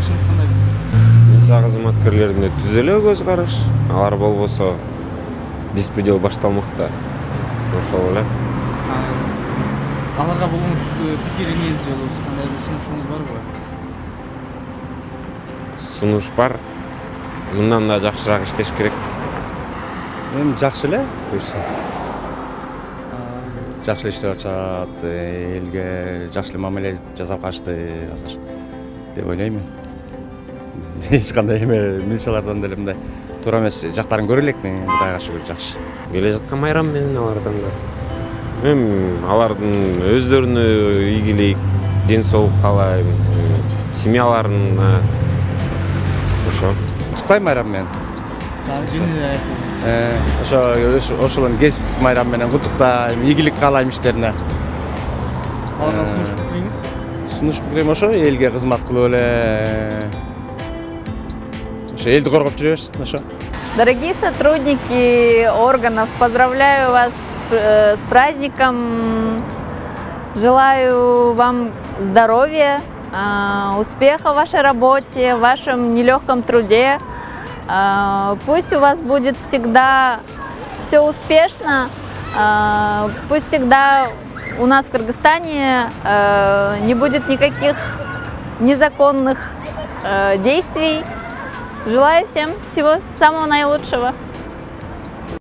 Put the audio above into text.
карашыңыз кандай? Сак кызматкерлерине түз эле көз караш. Алар болбосо беспредел башталмакта. Ошол эле. Аларга болгон пикириңиз же кандай бир сунушуңуз барбы? Сунуш бар. Мындан да жакшыраак иштеш керек. Эми жакшы эле, буюрса. Жакшы иштеп атышат, элге жакшы мамиле жасап качты азыр деп ойлойм мен. Эч кандай эме милициялардан деле мындай туура эмес жактарын көрө элекмин, Кудайга шүгүр жакшы. Келе жаткан майрам менен алардан да. Алардын өздөрүнө ийгилик, ден соолук каалайм, семьяларына. Ошо. Куттуктайм майрам менен. Ошолордун кесиптик майрам менен куттуктайм, ийгилик каалайм иштерине. Аларга сунуш пикириңиз? Сунуш пикирим ошо, элге кызмат кылып эле ошо элди коргоп жүрө берсин ошо. Дорогие сотрудники органов, поздравляю вас с праздником. Желаю вам здоровья, успеха в вашей работе, в вашем нелегком труде. Пусть у вас будет всегда все успешно, пусть всегда у нас в Кыргызстане не будет никаких незаконных действий. Желаю всем всего самого наилучшего.